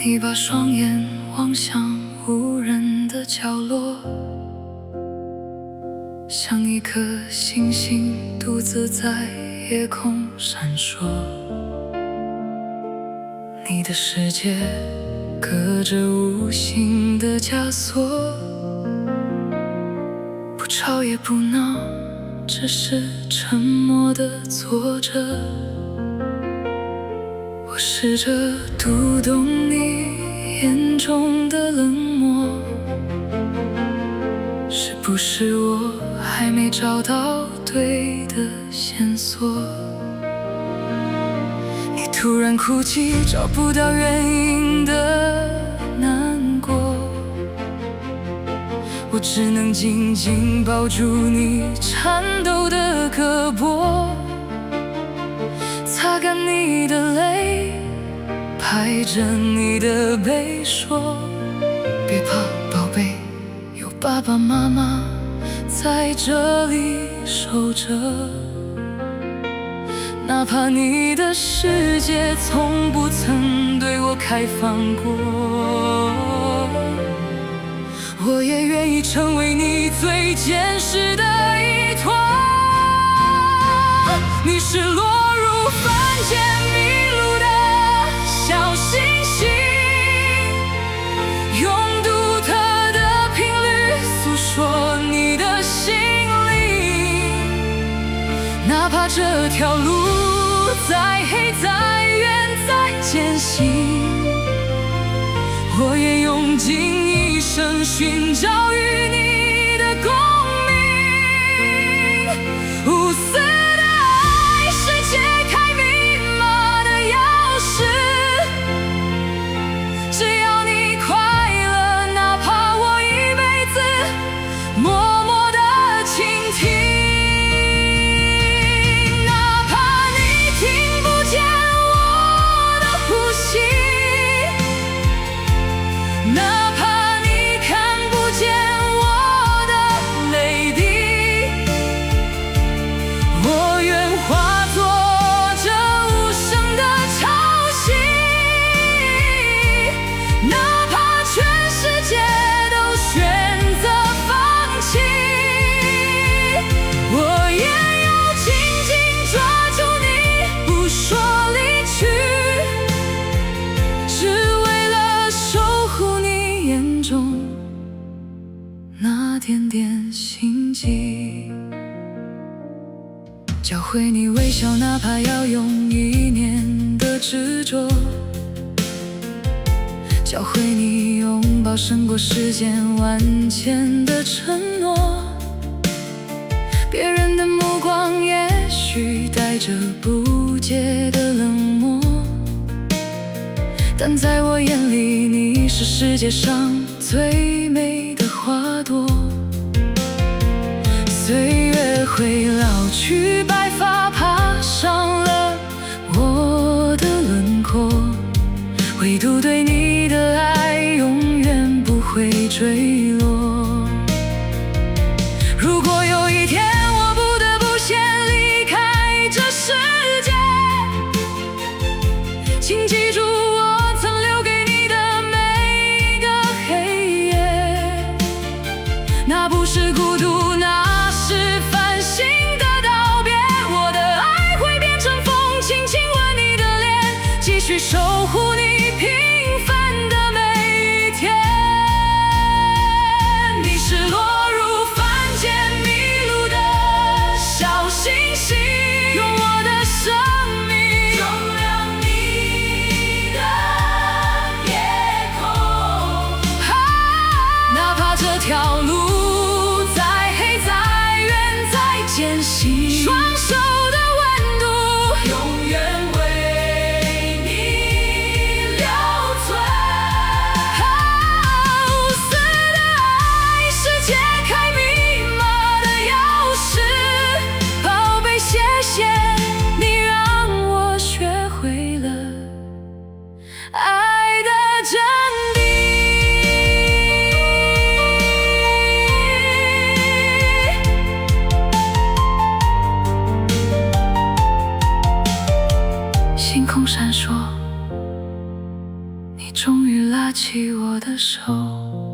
你把双眼望向无人的角落，像一颗星星独自在夜空闪烁。你的世界隔着无形的枷锁，不吵也不闹，只是沉默地坐着。我试着读懂你眼中的冷漠，是不是我还没找到对的线索？你突然哭泣，找不到原因的难过，我只能紧紧抱住你颤抖的胳膊，擦干你的泪，拍着你的背说，别怕宝贝，有爸爸妈妈在这里守着。哪怕你的世界从不曾对我开放过，我也愿意成为你最坚实的依托。你是落入凡间迷路的小星星，用独特的频率诉说你的心灵。哪怕这条路再黑再远再艰辛，我也用尽一生寻找与你的共鸣。无私的爱是解开密码的钥匙，只要你快乐，哪怕我一辈子默默地倾听。哪怕你看不见我的泪滴，我愿化作这无声的潮汐。哪怕全世界都选择放弃，我也要紧紧抓住你，不说离去，只为了守护你眼中那点点心悸。教会你微笑，哪怕要用1年的执着，教会你拥抱胜过世间万千的承诺。别人的目光也许带着不解的冷漠，但在我眼里，你是世界上最美的花朵。岁月会老去，白发爬上了我的轮廓，唯独对你的爱永远不会坠落。如果有一天我不得不先离开这世界，请记住我曾留给你的每个黑夜。那不是孤独，那是繁星的道别。我的爱会变成风，轻轻吻你的脸，继续守护你平凡的每一天。你是落入凡间迷路的小星星，用我的生命照亮你的夜空。哪怕这条路再黑再远再艰辛，双手的温度永远为你留存。无私的爱是解开密码的钥匙，宝贝，谢谢你让我学会了爱的真谛。终于拉起我的手。